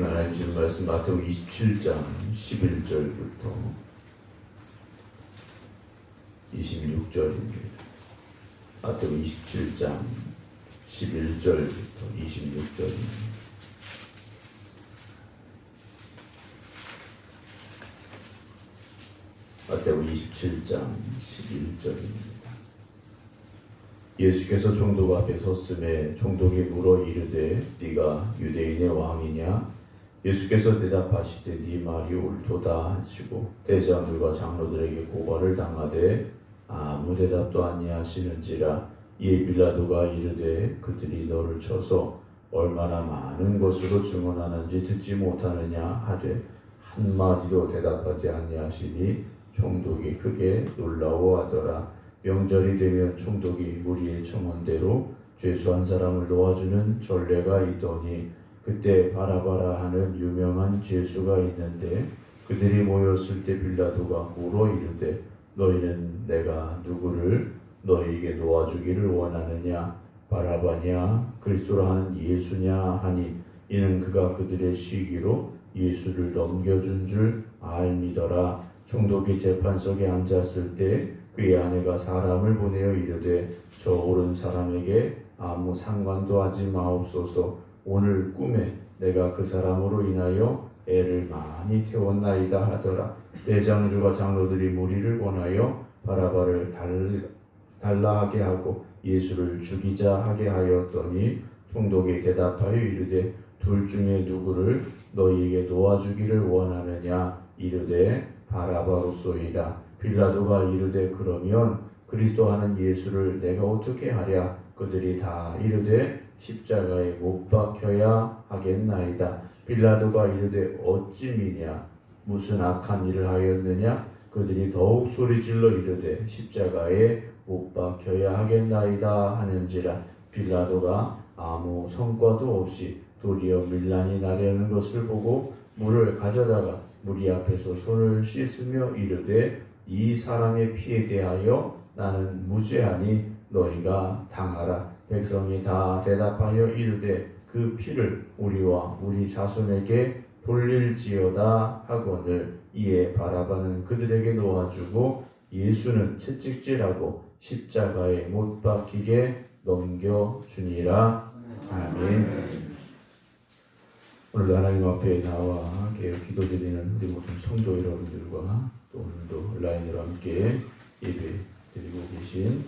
오늘 하나님 주신 말씀 마태복음 27장 11절부터 26절입니다. 마태복음 27장 11절부터 26절입니다. 마태복음 27장 11절입니다. 예수께서 총독 앞에 섰음에 총독이 물어 이르되 네가 유대인의 왕이냐? 예수께서 대답하시되 네 말이 옳도다 하시고 대장들과 장로들에게 고발을 당하되 아무 대답도 아니하시는지라. 이에 빌라도가 이르되 그들이 너를 쳐서 얼마나 많은 것으로 증언하는지 듣지 못하느냐 하되 한마디도 대답하지 아니하시니 총독이 크게 놀라워하더라. 명절이 되면 총독이 무리의 청원대로 죄수한 사람을 놓아주는 전례가 있더니 그때 바라바라 하는 유명한 죄수가 있는데 그들이 모였을 때 빌라도가 물어 이르되 너희는 내가 누구를 너희에게 놓아주기를 원하느냐? 바라바냐? 그리스도라 하는 예수냐? 하니 이는 그가 그들의 시기로 예수를 넘겨준 줄 알미더라. 총독이 재판석에 앉았을 때 그의 아내가 사람을 보내어 이르되 저 오른 사람에게 아무 상관도 하지 마옵소서. 오늘 꿈에 내가 그 사람으로 인하여 애를 많이 태웠나이다 하더라. 대장들과 장로들이 무리를 권하여 바라바를 달라 하게 하고 예수를 죽이자 하게 하였더니 총독이 대답하여 이르되 둘 중에 누구를 너희에게 놓아주기를 원하느냐? 이르되 바라바로소이다. 빌라도가 이르되 그러면 그리스도 하는 예수를 내가 어떻게 하랴? 그들이 다 이르되 십자가에 못 박혀야 하겠나이다. 빌라도가 이르되 어찌 미냐? 무슨 악한 일을 하였느냐? 그들이 더욱 소리질러 이르되 십자가에 못 박혀야 하겠나이다 하는지라. 빌라도가 아무 성과도 없이 도리어 밀란이 나려는 것을 보고 물을 가져다가 무리 앞에서 손을 씻으며 이르되 이 사람의 피에 대하여 나는 무죄하니 너희가 당하라. 백성이 다 대답하여 이르되 그 피를 우리와 우리 자손에게 돌릴지어다 하거늘. 이에 바라바는 그들에게 놓아주고 예수는 채찍질하고 십자가에 못 박히게 넘겨주니라. 아멘. 오늘도 하나님 앞에 나와 기도드리는 우리 모든 성도 여러분들과 또 오늘도 온라인으로 함께 예배 드리고 계신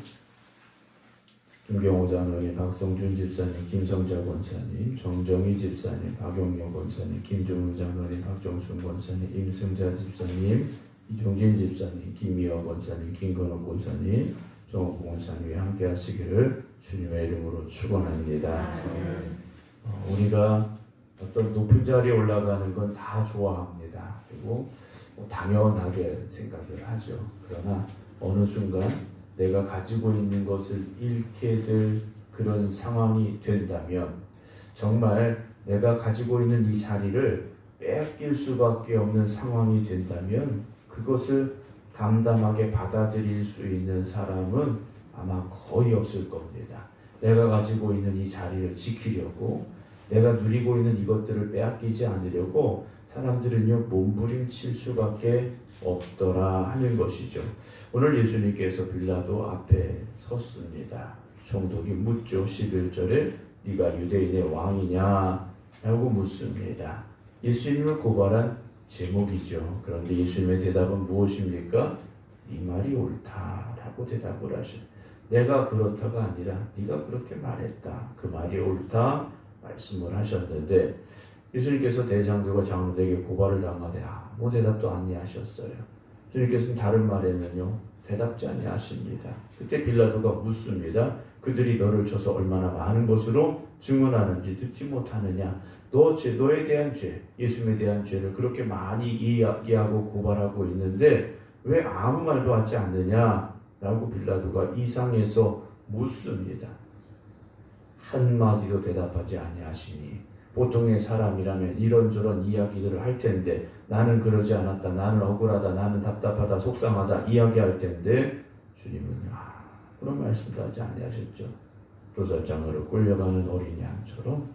김경호 장로님, 박성준 집사님, 김성자 권사님, 정정희 집사님, 박용영 권사님, 김종훈 장로님, 박정순 권사님, 임승자 집사님, 이종진 집사님, 김미화 권사님, 김건욱 권사님, 정옥 권사님이 함께 하시기를 주님의 이름으로 축원합니다. 우리가 어떤 높은 자리에 올라가는 건 다 좋아합니다. 그리고 당연하게 생각을 하죠. 그러나 어느 순간 내가 가지고 있는 것을 잃게 될 그런 상황이 된다면 정말 내가 가지고 있는 이 자리를 뺏길 수밖에 없는 상황이 된다면 그것을 담담하게 받아들일 수 있는 사람은 아마 거의 없을 겁니다. 내가 가지고 있는 이 자리를 지키려고 내가 누리고 있는 이것들을 빼앗기지 않으려고 사람들은요 몸부림칠 수밖에 없더라 하는 것이죠. 오늘 예수님께서 빌라도 앞에 섰습니다. 총독이 묻죠. 11절에 네가 유대인의 왕이냐? 라고 묻습니다. 예수님을 고발한 제목이죠. 그런데 예수님의 대답은 무엇입니까? 네 말이 옳다라고 대답을 하셔. 내가 그렇다가 아니라 네가 그렇게 말했다. 그 말이 옳다 말씀을 하셨는데 예수님께서 대장들과 장로들에게 고발을 당하되 아무 대답도 아니하셨어요. 주님께서는 다른 말에는요 대답지 아니하십니다. 그때 빌라도가 묻습니다. 그들이 너를 쳐서 얼마나 많은 것으로 증언하는지 듣지 못하느냐? 너에 대한 죄, 예수님에 대한 죄를 그렇게 많이 이야기하고 고발하고 있는데 왜 아무 말도 하지 않느냐? 라고 빌라도가 이상해서 묻습니다. 한마디도 대답하지 아니하시니 보통의 사람이라면 이런저런 이야기들을 할 텐데 나는 그러지 않았다, 나는 억울하다, 나는 답답하다, 속상하다 이야기할 텐데 주님은 그런 말씀도 하지 아니하셨죠. 도살장으로 끌려가는 어린 양처럼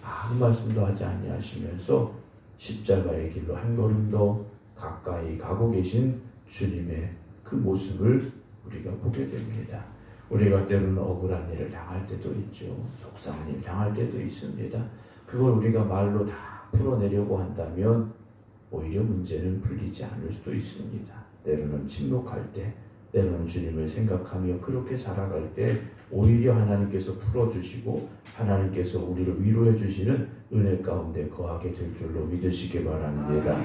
아무 말씀도 하지 아니하시면서 십자가의 길로 한 걸음 더 가까이 가고 계신 주님의 그 모습을 우리가 보게 됩니다. 우리가 때로는 억울한 일을 당할 때도 있죠. 속상한 일 당할 때도 있습니다. 그걸 우리가 말로 다 풀어내려고 한다면 오히려 문제는 풀리지 않을 수도 있습니다. 때로는 침묵할 때, 때로는 주님을 생각하며 그렇게 살아갈 때 오히려 하나님께서 풀어주시고 하나님께서 우리를 위로해 주시는 은혜 가운데 거하게 될 줄로 믿으시기 바랍니다.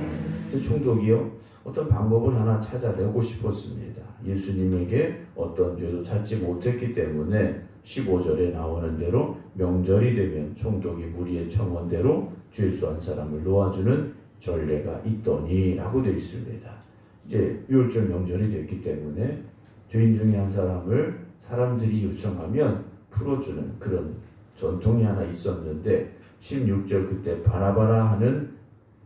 총독이요, 어떤 방법을 하나 찾아내고 싶었습니다. 예수님에게 어떤 죄도 찾지 못했기 때문에 15절에 나오는 대로 명절이 되면 총독이 무리의 청원대로 죄수한 사람을 놓아주는 전례가 있더니 라고 되어 있습니다. 이제 유월절 명절이 됐기 때문에 죄인 중에 한 사람을 사람들이 요청하면 풀어주는 그런 전통이 하나 있었는데 16절 그때 바나바라 하는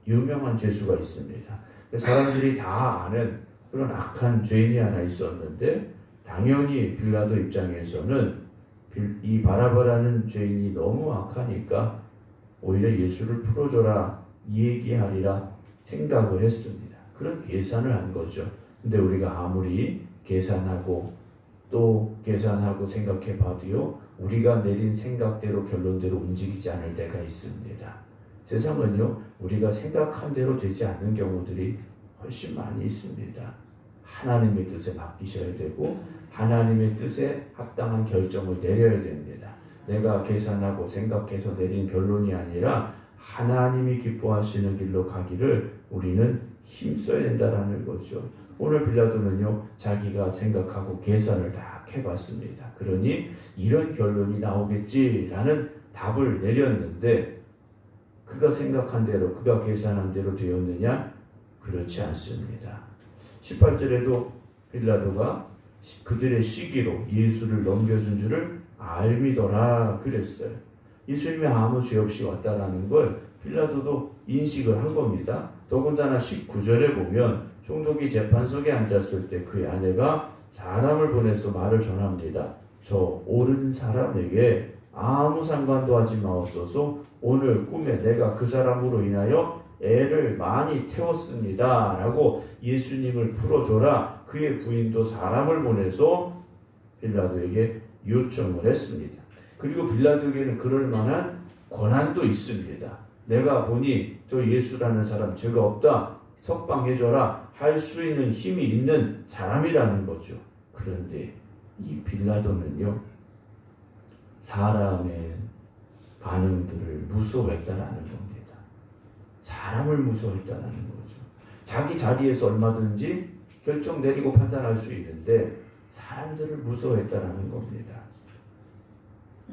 유명한 죄수가 있습니다. 사람들이 다 아는 그런 악한 죄인이 하나 있었는데 당연히 빌라도 입장에서는 이 바나바라는 죄인이 너무 악하니까 오히려 예수를 풀어줘라 이 얘기하리라 생각을 했습니다. 그런 계산을 한 거죠. 근데 우리가 아무리 계산하고 또 계산하고 생각해 봐도요, 우리가 내린 생각대로 결론대로 움직이지 않을 때가 있습니다. 세상은요, 우리가 생각한 대로 되지 않는 경우들이 훨씬 많이 있습니다. 하나님의 뜻에 맡기셔야 되고 하나님의 뜻에 합당한 결정을 내려야 됩니다. 내가 계산하고 생각해서 내린 결론이 아니라 하나님이 기뻐하시는 길로 가기를 우리는 힘써야 된다라는 거죠. 오늘 빌라도는요, 자기가 생각하고 계산을 다 해봤습니다. 그러니 이런 결론이 나오겠지라는 답을 내렸는데 그가 생각한 대로, 그가 계산한 대로 되었느냐? 그렇지 않습니다. 18절에도 빌라도가 그들의 시기로 예수를 넘겨준 줄을 알미더라 그랬어요. 예수님이 아무 죄 없이 왔다라는 걸 빌라도도 인식을 한 겁니다. 더군다나 19절에 보면 총독이 재판석에 앉았을 때 그의 아내가 사람을 보내서 말을 전합니다. 저 옳은 사람에게 아무 상관도 하지 마옵소서. 오늘 꿈에 내가 그 사람으로 인하여 애를 많이 태웠습니다 라고 예수님을 풀어줘라. 그의 부인도 사람을 보내서 빌라도에게 요청을 했습니다. 그리고 빌라도에게는 그럴 만한 권한도 있습니다. 내가 보니 저 예수라는 사람 죄가 없다, 석방해줘라 할 수 있는 힘이 있는 사람이라는 거죠. 그런데 이 빌라도는요, 사람의 반응들을 무서워했다라는 겁니다. 사람을 무서워했다라는 거죠. 자기 자리에서 얼마든지 결정 내리고 판단할 수 있는데 사람들을 무서워했다라는 겁니다.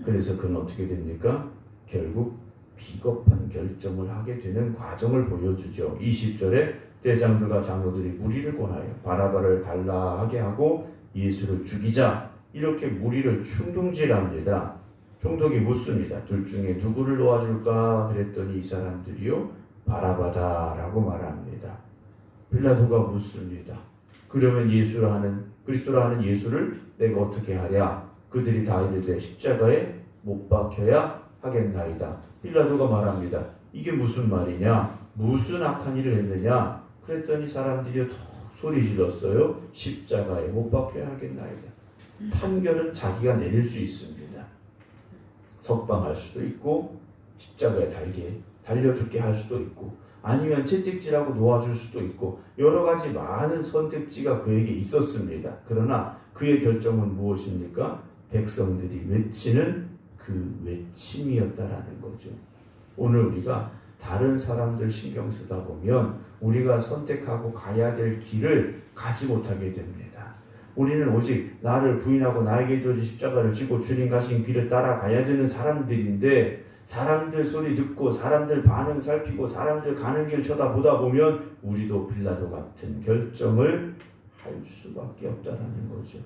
그래서 그는 어떻게 됩니까? 결국 비겁한 결정을 하게 되는 과정을 보여주죠. 20절에 대장들과 장로들이 무리를 권하여 바라바를 달라하게 하고 예수를 죽이자 이렇게 무리를 충동질합니다. 총독이 묻습니다. 둘 중에 누구를 놓아줄까? 그랬더니 이 사람들이요, 바라바다라고 말합니다. 빌라도가 묻습니다. 그러면 그리스도라 하는 예수를 내가 어떻게 하랴? 그들이 다 이르되 십자가에 못 박혀야 하겠나이다. 빌라도가 말합니다. 이게 무슨 말이냐? 무슨 악한 일을 했느냐? 그랬더니 사람들이 더 소리 질렀어요. 십자가에 못 박혀야 하겠나이다. 판결은 자기가 내릴 수 있습니다. 석방할 수도 있고 십자가에 달려 죽게 할 수도 있고 아니면 채찍질하고 놓아줄 수도 있고 여러 가지 많은 선택지가 그에게 있었습니다. 그러나 그의 결정은 무엇입니까? 백성들이 외치는 그 외침이었다라는 거죠. 오늘 우리가 다른 사람들 신경 쓰다 보면 우리가 선택하고 가야 될 길을 가지 못하게 됩니다. 우리는 오직 나를 부인하고 나에게 주어진 십자가를 지고 주님 가신 길을 따라가야 되는 사람들인데 사람들 소리 듣고 사람들 반응 살피고 사람들 가는 길 쳐다보다 보면 우리도 빌라도 같은 결정을 할 수밖에 없다라는 거죠.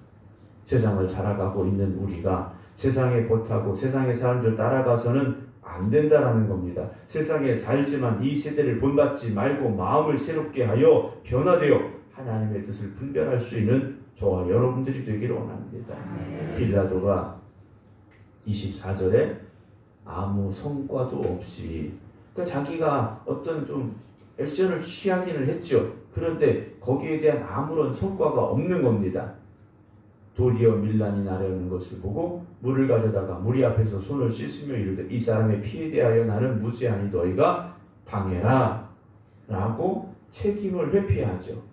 세상을 살아가고 있는 우리가 세상에 보타고 세상의 사람들 따라가서는 안 된다라는 겁니다. 세상에 살지만 이 세대를 본받지 말고 마음을 새롭게 하여 변화되어 하나님의 뜻을 분별할 수 있는 저와 여러분들이 되기를 원합니다. 빌라도가 24절에 아무 성과도 없이, 그러니까 자기가 어떤 좀 액션을 취하기는 했죠. 그런데 거기에 대한 아무런 성과가 없는 겁니다. 도리어 밀란이 나려는 것을 보고 물을 가져다가 무리 앞에서 손을 씻으며 이르되 이 사람의 피에 대하여 나는 무죄하니 너희가 당해라 라고 책임을 회피하죠.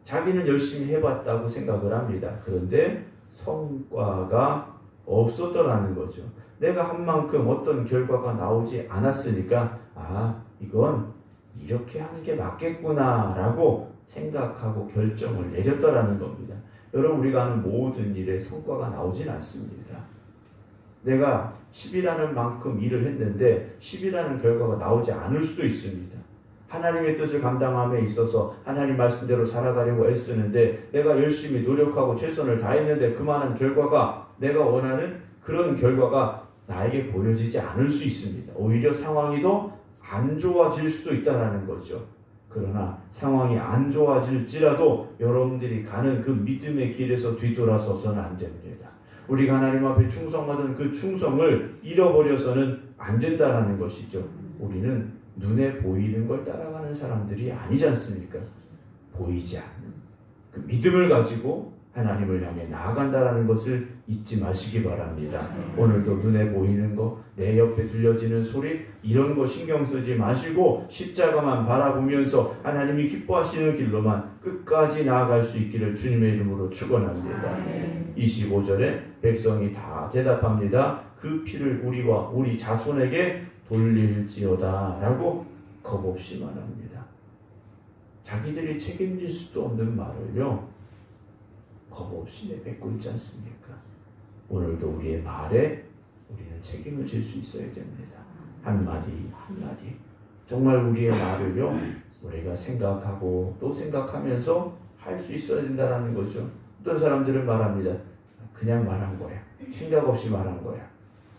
자기는 열심히 해봤다고 생각을 합니다. 그런데 성과가 없었더라는 거죠. 내가 한 만큼 어떤 결과가 나오지 않았으니까 이건 이렇게 하는 게 맞겠구나 라고 생각하고 결정을 내렸더라는 겁니다. 여러분, 우리가 하는 모든 일에 성과가 나오진 않습니다. 내가 10이라는 만큼 일을 했는데 10이라는 결과가 나오지 않을 수도 있습니다. 하나님의 뜻을 감당함에 있어서 하나님 말씀대로 살아가려고 애쓰는데 내가 열심히 노력하고 최선을 다했는데 그만한 결과가, 내가 원하는 그런 결과가 나에게 보여지지 않을 수 있습니다. 오히려 상황이 더 안 좋아질 수도 있다는 거죠. 그러나 상황이 안 좋아질지라도 여러분들이 가는 그 믿음의 길에서 뒤돌아서서는 안 됩니다. 우리가 하나님 앞에 충성하던 그 충성을 잃어버려서는 안 된다는 것이죠. 우리는 눈에 보이는 걸 따라가는 사람들이 아니지 않습니까? 보이지 않는 그 믿음을 가지고 하나님을 향해 나아간다라는 것을 잊지 마시기 바랍니다. 오늘도 눈에 보이는 거, 내 옆에 들려지는 소리, 이런 거 신경 쓰지 마시고 십자가만 바라보면서 하나님이 기뻐하시는 길로만 끝까지 나아갈 수 있기를 주님의 이름으로 축원합니다. 25절에 백성이 다 대답합니다. 그 피를 우리와 우리 자손에게 돌릴지어다 라고 겁없이 말합니다. 자기들이 책임질 수도 없는 말을요, 겁없이 내뱉고 있지 않습니까? 오늘도 우리의 말에 우리는 책임을 질 수 있어야 됩니다. 한마디 한마디 정말 우리의 말을요, 우리가 생각하고 또 생각하면서 할 수 있어야 된다는 거죠. 어떤 사람들은 말합니다. 그냥 말한 거야, 생각 없이 말한 거야,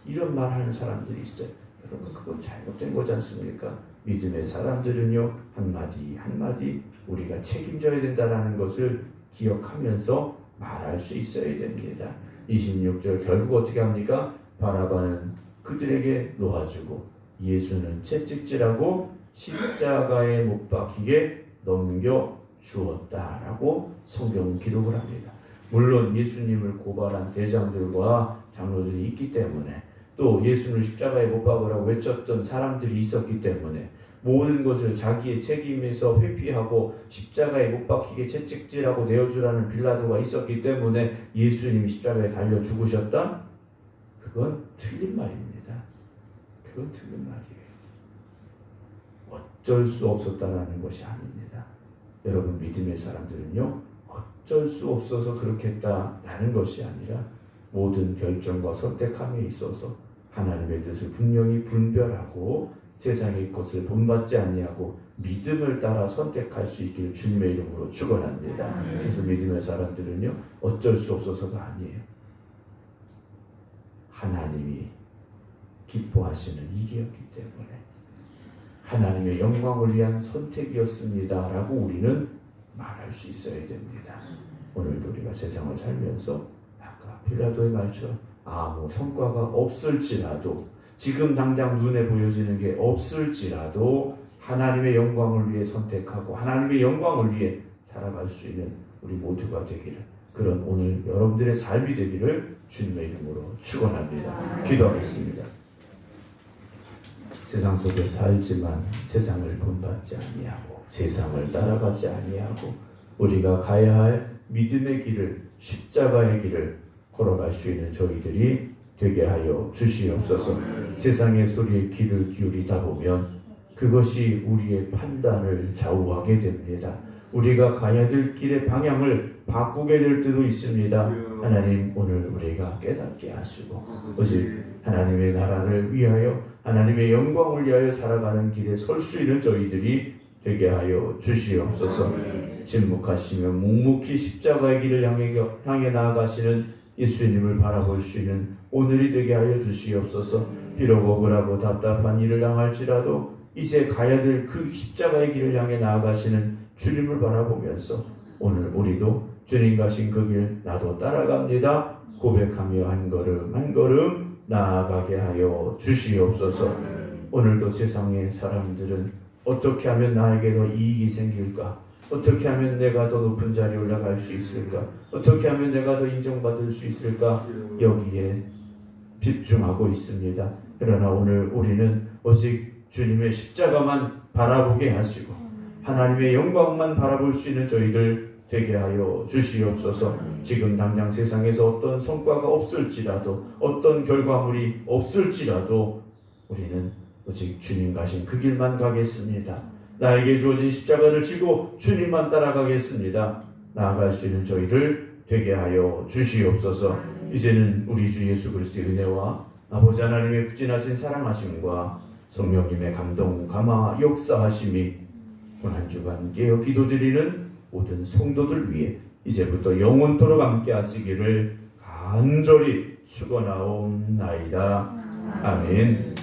이런 말하는 사람들이 있어요. 여러분, 그건 잘못된 거지 않습니까? 믿음의 사람들은요, 한마디 한마디 우리가 책임져야 된다는 것을 기억하면서 말할 수 있어야 됩니다. 26절 결국 어떻게 합니까? 바라바는 그들에게 놓아주고 예수는 채찍질하고 십자가에 못 박히게 넘겨주었다라고 성경은 기록을 합니다. 물론 예수님을 고발한 대장들과 장로들이 있기 때문에, 또 예수를 십자가에 못 박으라고 외쳤던 사람들이 있었기 때문에, 모든 것을 자기의 책임에서 회피하고 십자가에 못 박히게 채찍질하고 내어주라는 빌라도가 있었기 때문에 예수님이 십자가에 달려 죽으셨다? 그건 틀린 말입니다. 그건 틀린 말이에요. 어쩔 수 없었다라는 것이 아닙니다. 여러분, 믿음의 사람들은요, 어쩔 수 없어서 그렇게 했다라는 것이 아니라 모든 결정과 선택함에 있어서 하나님의 뜻을 분명히 분별하고 세상의 것을 본받지 아니하고 믿음을 따라 선택할 수 있기를 주님의 이름으로 축원합니다. 그래서 믿음의 사람들은요, 어쩔 수 없어서가 아니에요. 하나님이 기뻐하시는 일이었기 때문에 하나님의 영광을 위한 선택이었습니다 라고 우리는 말할 수 있어야 됩니다. 오늘도 우리가 세상을 살면서 아까 빌라도의 말처럼 아무 성과가 없을지라도, 지금 당장 눈에 보여지는 게 없을지라도 하나님의 영광을 위해 선택하고 하나님의 영광을 위해 살아갈 수 있는 우리 모두가 되기를, 그런 오늘 여러분들의 삶이 되기를 주님의 이름으로 축원합니다. 기도하겠습니다. 세상 속에 살지만 세상을 본받지 아니하고 세상을 따라가지 아니하고 우리가 가야 할 믿음의 길을, 십자가의 길을 걸어갈 수 있는 저희들이 되게 하여 주시옵소서. 세상의 소리에 귀를 기울이다 보면 그것이 우리의 판단을 좌우하게 됩니다. 우리가 가야 될 길의 방향을 바꾸게 될 때도 있습니다. 하나님, 오늘 우리가 깨닫게 하시고 오직 하나님의 나라를 위하여 하나님의 영광을 위하여 살아가는 길에 설 수 있는 저희들이 되게 하여 주시옵소서. 침묵하시며 묵묵히 십자가의 길을 향해 나아가시는 예수님을 바라볼 수 있는 오늘이 되게 하여 주시옵소서. 비록 억울하고 답답한 일을 당할지라도 이제 가야 될 그 십자가의 길을 향해 나아가시는 주님을 바라보면서 오늘 우리도 주님 가신 그 길 나도 따라갑니다 고백하며 한 걸음 한 걸음 나아가게 하여 주시옵소서. 오늘도 세상의 사람들은 어떻게 하면 나에게 더 이익이 생길까? 어떻게 하면 내가 더 높은 자리에 올라갈 수 있을까? 어떻게 하면 내가 더 인정받을 수 있을까? 여기에 집중하고 있습니다. 그러나 오늘 우리는 오직 주님의 십자가만 바라보게 하시고 하나님의 영광만 바라볼 수 있는 저희들 되게 하여 주시옵소서. 지금 당장 세상에서 어떤 성과가 없을지라도 어떤 결과물이 없을지라도 우리는 오직 주님 가신 그 길만 가겠습니다. 나에게 주어진 십자가를 지고 주님만 따라가겠습니다. 나아갈 수 있는 저희들 되게 하여 주시옵소서. 이제는 우리 주 예수 그리스도의 은혜와 아버지 하나님의 극진하신 사랑하심과 성령님의 감동, 감화, 역사하심이 오늘 한 주간 깨어 기도드리는 모든 성도들 위해 이제부터 영원토록 함께 하시기를 간절히 축원하옵나이다. 아멘.